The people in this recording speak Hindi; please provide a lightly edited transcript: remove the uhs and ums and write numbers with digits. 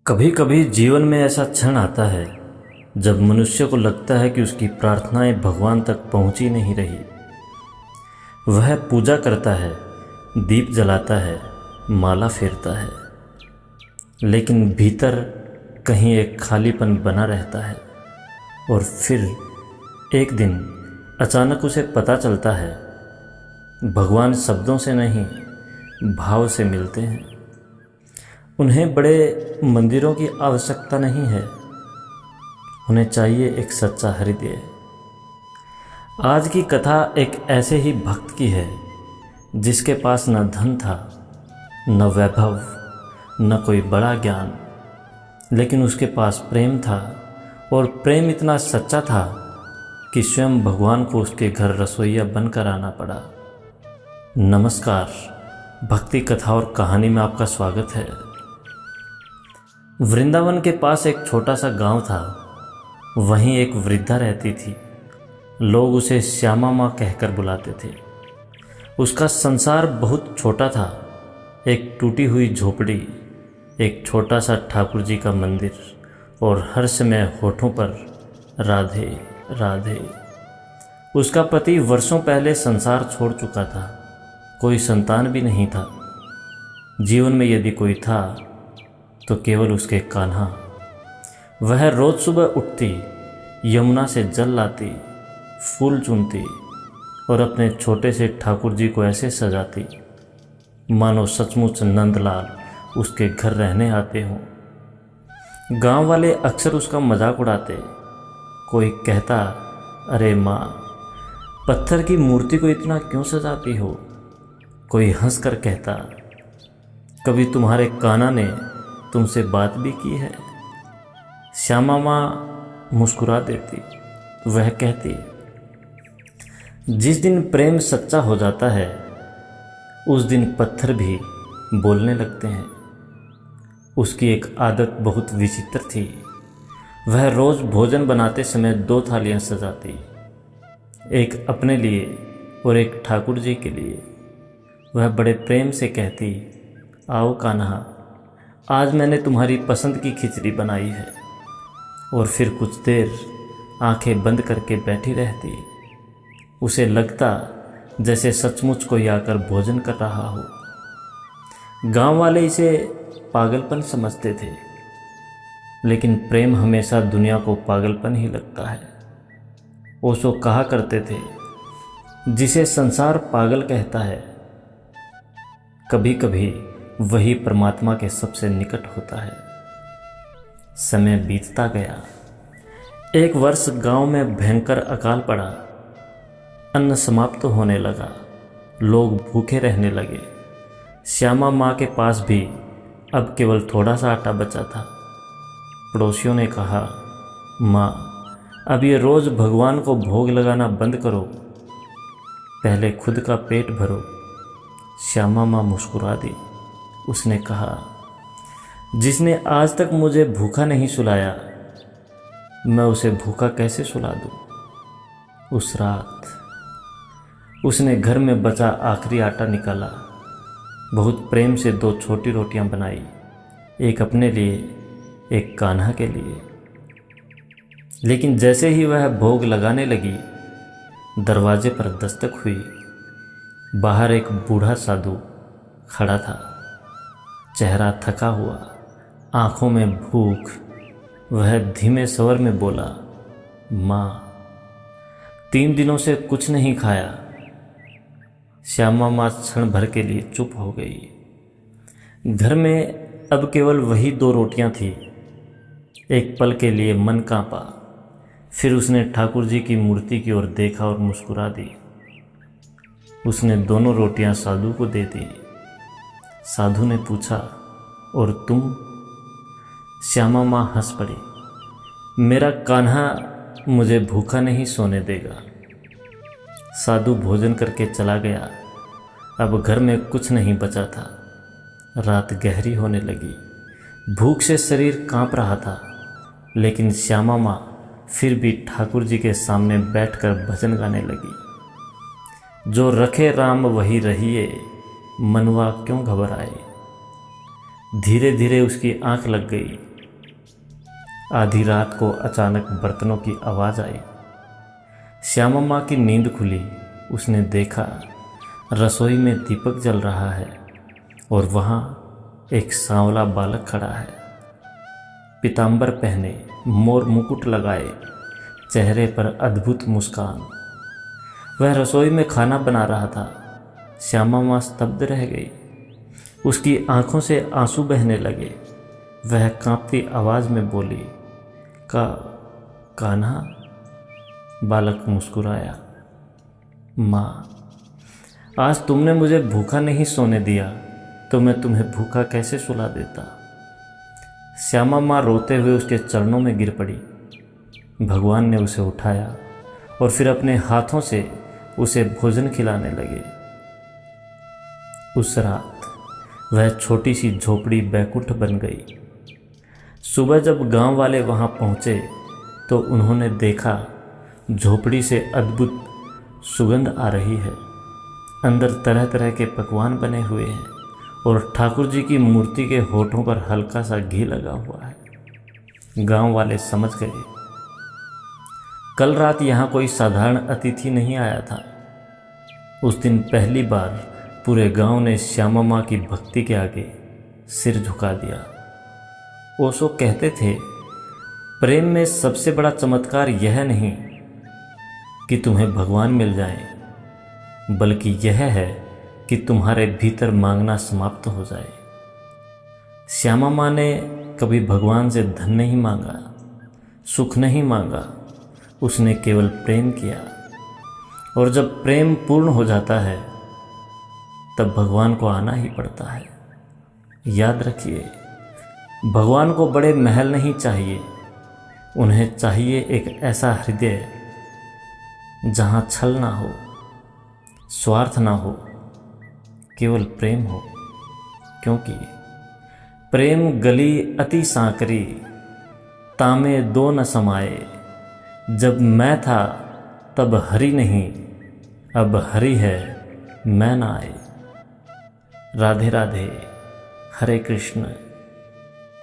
कभी कभी जीवन में ऐसा क्षण आता है जब मनुष्य को लगता है कि उसकी प्रार्थनाएं भगवान तक पहुंची नहीं रही। वह पूजा करता है, दीप जलाता है, माला फेरता है, लेकिन भीतर कहीं एक खालीपन बना रहता है। और फिर एक दिन अचानक उसे पता चलता है भगवान शब्दों से नहीं, भाव से मिलते हैं। उन्हें बड़े मंदिरों की आवश्यकता नहीं है, उन्हें चाहिए एक सच्चा हृदय। आज की कथा एक ऐसे ही भक्त की है जिसके पास न धन था, न वैभव, न कोई बड़ा ज्ञान, लेकिन उसके पास प्रेम था। और प्रेम इतना सच्चा था कि स्वयं भगवान को उसके घर रसोइया बनकर आना पड़ा। नमस्कार, भक्ति कथा और कहानी में आपका स्वागत है। वृंदावन के पास एक छोटा सा गांव था। वहीं एक वृद्धा रहती थी। लोग उसे श्यामा माँ कहकर बुलाते थे। उसका संसार बहुत छोटा था। एक टूटी हुई झोपड़ी, एक छोटा सा ठाकुर जी का मंदिर और हर समय होठों पर राधे राधे। उसका पति वर्षों पहले संसार छोड़ चुका था। कोई संतान भी नहीं था। जीवन में यदि कोई था तो केवल उसके कान्हा। वह रोज़ सुबह उठती, यमुना से जल लाती, फूल चुनती और अपने छोटे से ठाकुर जी को ऐसे सजाती मानो सचमुच नंदलाल उसके घर रहने आते हों। गांव वाले अक्सर उसका मजाक उड़ाते। कोई कहता, अरे माँ, पत्थर की मूर्ति को इतना क्यों सजाती हो? कोई हंसकर कहता, कभी तुम्हारे कान्हा ने तुमसे बात भी की है? श्यामा माँ मुस्कुरा देती। वह कहती, जिस दिन प्रेम सच्चा हो जाता है उस दिन पत्थर भी बोलने लगते हैं। उसकी एक आदत बहुत विचित्र थी। वह रोज़ भोजन बनाते समय 2 थालियाँ सजाती, एक अपने लिए और एक ठाकुर जी के लिए। वह बड़े प्रेम से कहती, आओ कान्हा, आज मैंने तुम्हारी पसंद की खिचड़ी बनाई है। और फिर कुछ देर आंखें बंद करके बैठी रहती। उसे लगता जैसे सचमुच कोई आकर भोजन कर रहा हो। गांव वाले इसे पागलपन समझते थे, लेकिन प्रेम हमेशा दुनिया को पागलपन ही लगता है। ओशो कहा करते थे, जिसे संसार पागल कहता है, कभी कभी वही परमात्मा के सबसे निकट होता है। समय बीतता गया। एक वर्ष गांव में भयंकर अकाल पड़ा। अन्न समाप्त होने लगा। लोग भूखे रहने लगे। श्यामा माँ के पास भी अब केवल थोड़ा सा आटा बचा था। पड़ोसियों ने कहा, माँ, अब ये रोज़ भगवान को भोग लगाना बंद करो, पहले खुद का पेट भरो। श्यामा माँ मुस्कुरा दी। उसने कहा, जिसने आज तक मुझे भूखा नहीं सुलाया, मैं उसे भूखा कैसे सुला दूं? उस रात उसने घर में बचा आखिरी आटा निकाला। बहुत प्रेम से 2 छोटी रोटियां बनाई, एक अपने लिए, एक कान्हा के लिए। लेकिन जैसे ही वह भोग लगाने लगी, दरवाजे पर दस्तक हुई। बाहर एक बूढ़ा साधु खड़ा था। चेहरा थका हुआ, आंखों में भूख। वह धीमे स्वर में बोला, माँ, 3 दिनों से कुछ नहीं खाया। श्यामा माँ क्षण भर के लिए चुप हो गई। घर में अब केवल वही 2 रोटियां थी। एक पल के लिए मन कांपा। फिर उसने ठाकुर जी की मूर्ति की ओर देखा और मुस्कुरा दी। उसने दोनों रोटियां साधु को दे दी। साधु ने पूछा, और तुम? श्यामा माँ हंस पड़ी। मेरा कान्हा मुझे भूखा नहीं सोने देगा। साधु भोजन करके चला गया। अब घर में कुछ नहीं बचा था। रात गहरी होने लगी। भूख से शरीर कांप रहा था, लेकिन श्यामा माँ फिर भी ठाकुर जी के सामने बैठकर भजन गाने लगी। जो रखे राम वही रहिए, मनवा क्यों घबराए। धीरे धीरे उसकी आंख लग गई। आधी रात को अचानक बर्तनों की आवाज़ आई। श्यामा माँ की नींद खुली। उसने देखा रसोई में दीपक जल रहा है और वहाँ एक सांवला बालक खड़ा है, पीतांबर पहने, मोर मुकुट लगाए, चेहरे पर अद्भुत मुस्कान। वह रसोई में खाना बना रहा था। श्यामा माँ स्तब्ध रह गई। उसकी आंखों से आंसू बहने लगे। वह कांपती आवाज़ में बोली, कान्हा। बालक मुस्कुराया। माँ, आज तुमने मुझे भूखा नहीं सोने दिया तो मैं तुम्हें भूखा कैसे सुला देता। श्यामा माँ रोते हुए उसके चरणों में गिर पड़ी। भगवान ने उसे उठाया और फिर अपने हाथों से उसे भोजन खिलाने लगे। उस रात वह छोटी सी झोपड़ी बैकुंठ बन गई। सुबह जब गांव वाले वहां पहुंचे तो उन्होंने देखा झोपड़ी से अद्भुत सुगंध आ रही है। अंदर तरह तरह के पकवान बने हुए हैं और ठाकुर जी की मूर्ति के होठों पर हल्का सा घी लगा हुआ है। गांव वाले समझ गए, कल रात यहाँ कोई साधारण अतिथि नहीं आया था। उस दिन पहली बार पूरे गांव ने श्यामा माँ की भक्ति के आगे सिर झुका दिया। ओशो कहते थे, प्रेम में सबसे बड़ा चमत्कार यह नहीं कि तुम्हें भगवान मिल जाए, बल्कि यह है कि तुम्हारे भीतर मांगना समाप्त हो जाए। श्यामा माँ ने कभी भगवान से धन नहीं मांगा, सुख नहीं मांगा, उसने केवल प्रेम किया। और जब प्रेम पूर्ण हो जाता है तब भगवान को आना ही पड़ता है। याद रखिए, भगवान को बड़े महल नहीं चाहिए, उन्हें चाहिए एक ऐसा हृदय जहाँ छल ना हो, स्वार्थ ना हो, केवल प्रेम हो। क्योंकि प्रेम गली अति सांकरी, तामे दो न समाए। जब मैं था तब हरि नहीं, अब हरि है मैं ना आए। राधे राधे, हरे कृष्ण।